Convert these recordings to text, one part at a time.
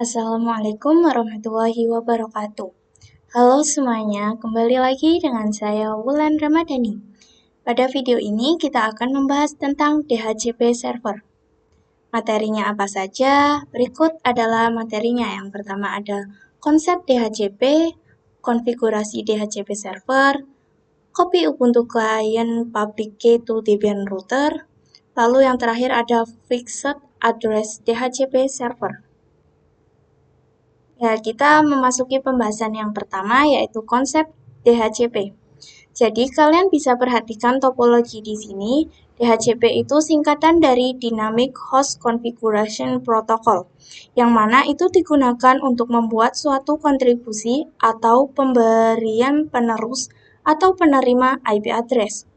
Assalamualaikum warahmatullahi wabarakatuh. Halo semuanya, kembali lagi dengan saya Wulan Ramadhani. Pada video ini kita akan membahas tentang DHCP server. Materinya apa saja? Berikut adalah materinya. Yang pertama ada konsep DHCP, konfigurasi DHCP server, copy Ubuntu Client Public Key to Debian Router, lalu yang terakhir ada Fixed Address DHCP server. Ya, kita memasuki pembahasan yang pertama, yaitu konsep DHCP. Jadi, kalian bisa perhatikan topologi di sini. DHCP itu singkatan dari Dynamic Host Configuration Protocol, yang mana itu digunakan untuk membuat suatu kontribusi atau pemberian penerus atau penerima IP address.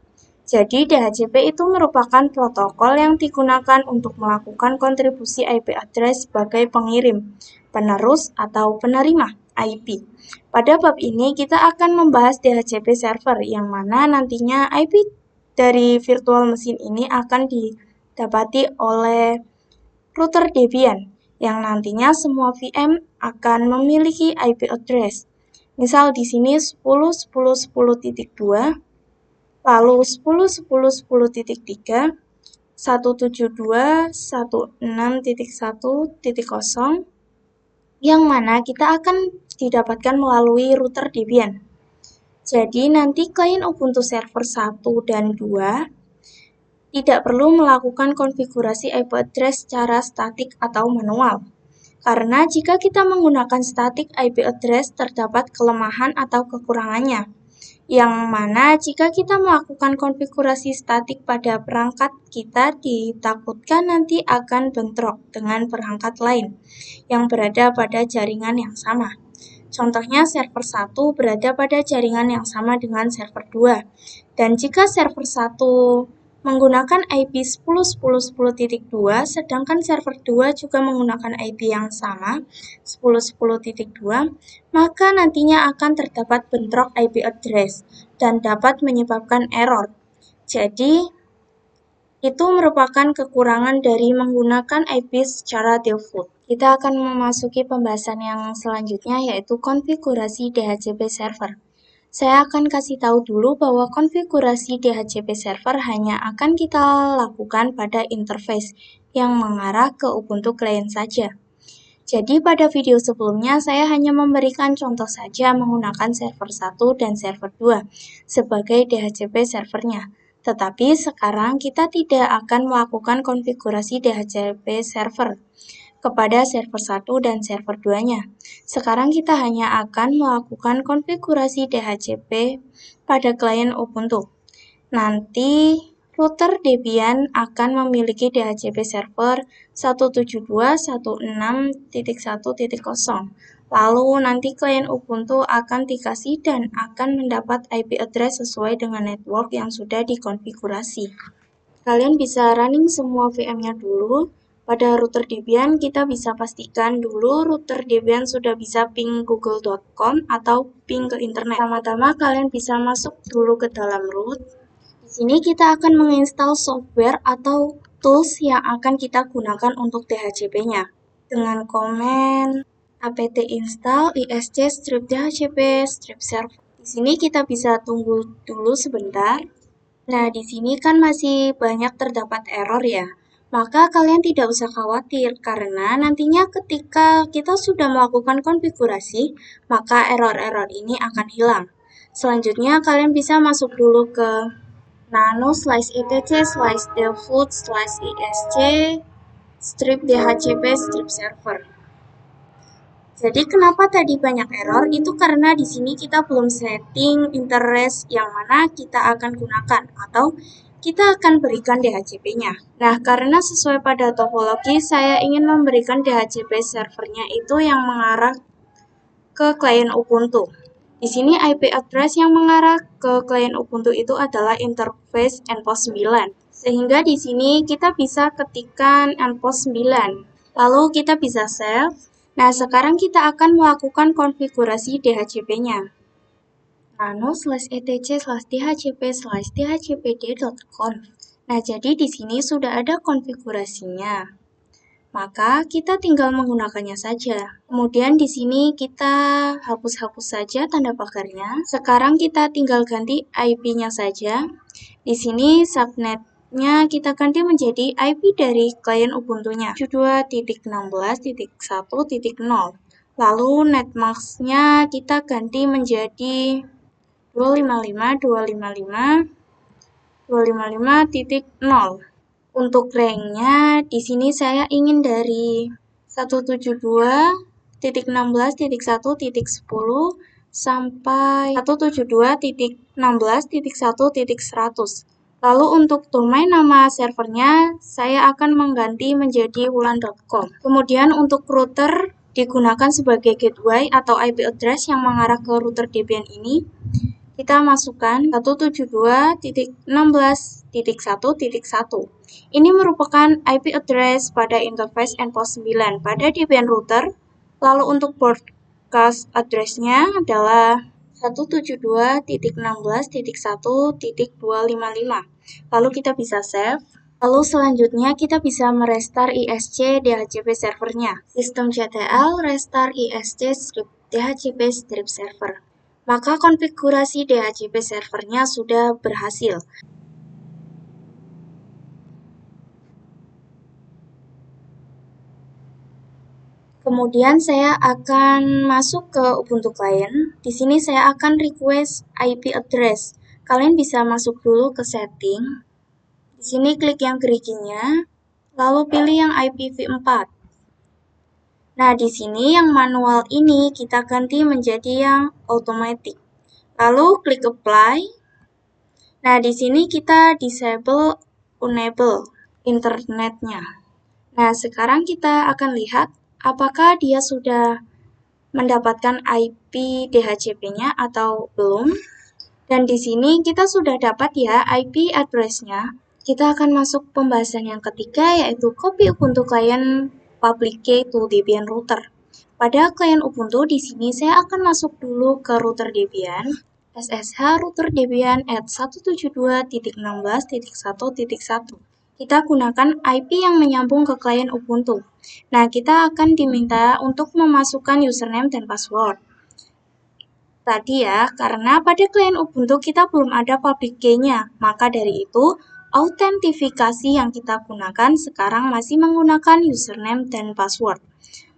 Jadi, DHCP itu merupakan protokol yang digunakan untuk melakukan kontribusi IP address sebagai pengirim, penerus, atau penerima IP. Pada bab ini, kita akan membahas DHCP server, yang mana nantinya IP dari virtual machine ini akan didapati oleh router Debian, yang nantinya semua VM akan memiliki IP address. Misal di sini 10.10.10.2, lalu 10.10.10.3, 172.16.1.0, yang mana kita akan didapatkan melalui router Debian. Jadi nanti klien Ubuntu server 1 dan 2 tidak perlu melakukan konfigurasi IP address secara statik atau manual. Karena jika kita menggunakan static IP address terdapat kelemahan atau kekurangannya, yang mana jika kita melakukan konfigurasi statik pada perangkat kita ditakutkan nanti akan bentrok dengan perangkat lain yang berada pada jaringan yang sama. Contohnya server 1 berada pada jaringan yang sama dengan server 2. Dan jika server 1 menggunakan IP 10.10.10.2, sedangkan server 2 juga menggunakan IP yang sama, 10.10.2, maka nantinya akan terdapat bentrok IP address dan dapat menyebabkan error. Jadi, itu merupakan kekurangan dari menggunakan IP secara default. Kita akan memasuki pembahasan yang selanjutnya, yaitu konfigurasi DHCP server. Saya akan kasih tahu dulu bahwa konfigurasi DHCP server hanya akan kita lakukan pada interface yang mengarah ke Ubuntu Client saja. Jadi pada video sebelumnya saya hanya memberikan contoh saja menggunakan server 1 dan server 2 sebagai DHCP servernya. Tetapi sekarang kita tidak akan melakukan konfigurasi DHCP server kepada server 1 dan server 2-nya. Sekarang kita hanya akan melakukan konfigurasi DHCP pada klien Ubuntu. Nanti router Debian akan memiliki DHCP server 172.16.1.0. Lalu nanti klien Ubuntu akan dikasih dan akan mendapat IP address sesuai dengan network yang sudah dikonfigurasi. Kalian bisa running semua VM-nya dulu. Pada router Debian, kita bisa pastikan dulu router Debian sudah bisa ping google.com atau ping ke internet. Pertama-tama kalian bisa masuk dulu ke dalam root. Di sini kita akan menginstal software atau tools yang akan kita gunakan untuk DHCP-nya. Dengan komen apt install isc strip dhcp strip server. Di sini kita bisa tunggu dulu sebentar. Nah, di sini kan masih banyak terdapat error ya. Maka kalian tidak usah khawatir karena nantinya ketika kita sudah melakukan konfigurasi, maka error-error ini akan hilang. Selanjutnya kalian bisa masuk dulu ke nano/etc/default/isc strip dhcp strip server. Jadi kenapa tadi banyak error? Itu karena di sini kita belum setting interface yang mana kita akan gunakan atau kita akan berikan DHCP-nya. Nah, karena sesuai pada topologi, saya ingin memberikan DHCP servernya itu yang mengarah ke klien Ubuntu. Di sini IP address yang mengarah ke klien Ubuntu itu adalah interface endpost 9. Sehingga di sini kita bisa ketikkan endpost 9. Lalu kita bisa save. Nah, sekarang kita akan melakukan konfigurasi DHCP-nya. nano/etc/dhcp/dhcpd.conf. Nah, jadi di sini sudah ada konfigurasinya. Maka kita tinggal menggunakannya saja. Kemudian di sini kita hapus-hapus saja tanda pagarnya. Sekarang kita tinggal ganti IP-nya saja. Di sini subnetnya kita ganti menjadi IP dari klien Ubuntu-nya 72.16.1.0. Lalu netmask-nya kita ganti menjadi 255.255.255.0. Untuk rank-nya di sini saya ingin dari 172.16.1.10 sampai 172.16.1.100. Lalu untuk domain nama servernya saya akan mengganti menjadi wulan.com. Kemudian untuk router digunakan sebagai gateway atau IP address yang mengarah ke router Debian ini. Kita masukkan 172.16.1.1. Ini merupakan IP address pada interface endpoint 9 pada Debian router. Lalu untuk broadcast address-nya adalah 172.16.1.255. Lalu kita bisa save. Lalu selanjutnya kita bisa merestart ISC DHCP servernya. Systemctl restart ISC strip DHCP strip server. Maka konfigurasi DHCP servernya sudah berhasil. Kemudian saya akan masuk ke Ubuntu Client. Di sini saya akan request IP address. Kalian bisa masuk dulu ke setting. Di sini klik yang geriginya, lalu pilih yang IPv4. Nah, di sini yang manual ini kita ganti menjadi yang automatic. Lalu klik apply. Nah, di sini kita disable enable internetnya. Nah, sekarang kita akan lihat apakah dia sudah mendapatkan IP DHCP-nya atau belum. Dan di sini kita sudah dapat ya IP address-nya. Kita akan masuk pembahasan yang ketiga, yaitu copy Ubuntu Client public key to Debian router. Pada klien Ubuntu di sini saya akan masuk dulu ke router Debian. SSH router Debian at 172.16.1.1. Kita gunakan IP yang menyambung ke klien Ubuntu. Nah, kita akan diminta untuk memasukkan username dan password. Tadi ya, karena pada klien Ubuntu kita belum ada public key-nya, maka dari itu autentifikasi yang kita gunakan sekarang masih menggunakan username dan password.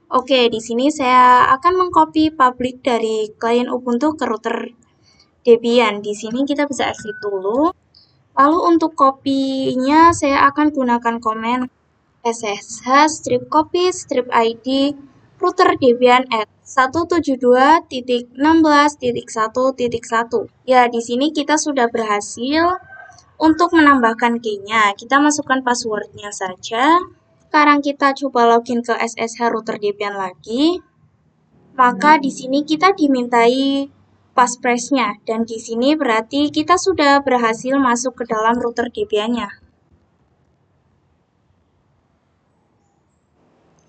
Oke, di sini saya akan mengcopy public dari klien Ubuntu ke router Debian. Di sini kita bisa exit dulu. Lalu untuk copy-nya saya akan gunakan komen ssh strip copy strip id router Debian at 172.16.1.1. Ya, di sini kita sudah berhasil untuk menambahkan key-nya. Kita masukkan password-nya saja. Sekarang kita coba login ke SSH router Debian lagi. Maka di sini kita dimintai passphrase-nya, dan di sini berarti kita sudah berhasil masuk ke dalam router Debian-nya.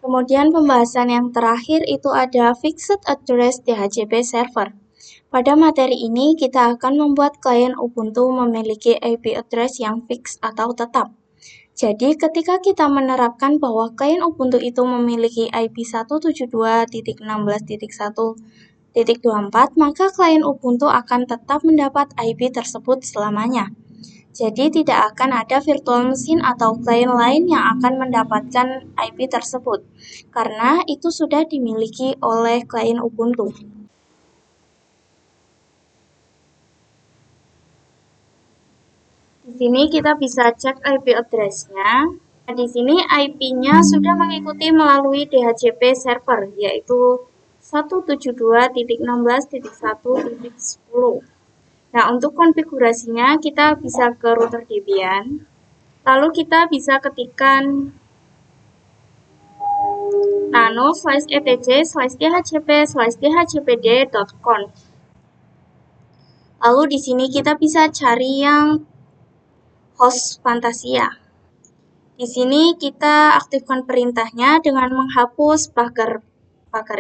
Kemudian pembahasan yang terakhir itu ada Fixed Address DHCP Server. Pada materi ini kita akan membuat klien Ubuntu memiliki IP address yang fix atau tetap. Jadi ketika kita menerapkan bahwa klien Ubuntu itu memiliki IP 172.16.1.24, maka klien Ubuntu akan tetap mendapat IP tersebut selamanya. Jadi tidak akan ada virtual machine atau klien lain yang akan mendapatkan IP tersebut, karena itu sudah dimiliki oleh klien Ubuntu. Di sini kita bisa cek IP address-nya. Nah, di sini IP-nya sudah mengikuti melalui DHCP server, yaitu 172.16.1.10. Nah, untuk konfigurasinya kita bisa ke router Debian. Lalu kita bisa ketikkan nano/etc/dhcp/dhcpd.conf. Lalu di sini kita bisa cari yang host Fantasia. Di sini kita aktifkan perintahnya dengan menghapus pagar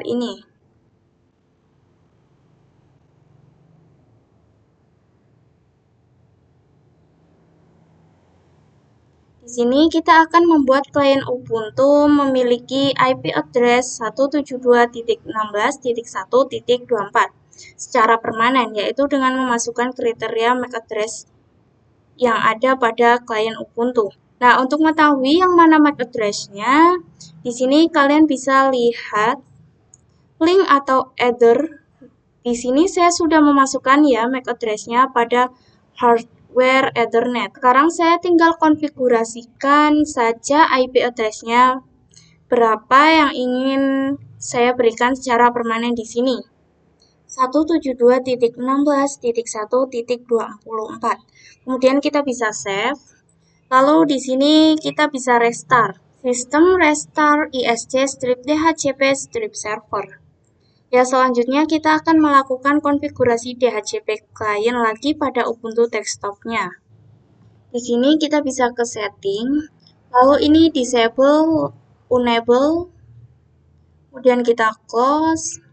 ini. Di sini kita akan membuat klien Ubuntu memiliki IP address 172.16.1.24 secara permanen, yaitu dengan memasukkan kriteria MAC address yang ada pada klien Ubuntu. Nah, untuk mengetahui yang mana MAC address-nya, di sini kalian bisa lihat link atau header. Di sini saya sudah memasukkan ya MAC address-nya pada hardware Ethernet. Sekarang saya tinggal konfigurasikan saja IP address-nya berapa yang ingin saya berikan secara permanen di sini. 172.16.1.24. Kemudian kita bisa save. Lalu di sini kita bisa restart. System restart ISC strip DHCP strip server. Ya, selanjutnya kita akan melakukan konfigurasi DHCP client lagi pada Ubuntu desktop-nya. Di sini kita bisa ke setting, lalu ini disable, enable, kemudian kita close.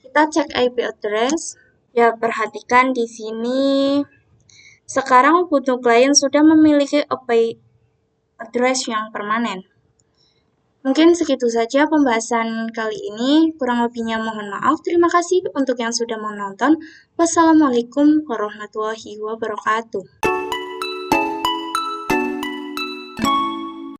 Kita cek IP address. Ya, perhatikan di sini sekarang Ubuntu client sudah memiliki IP address yang permanen. Mungkin segitu saja pembahasan kali ini. Kurang lebihnya mohon maaf. Terima kasih untuk yang sudah menonton. Wassalamualaikum warahmatullahi wabarakatuh.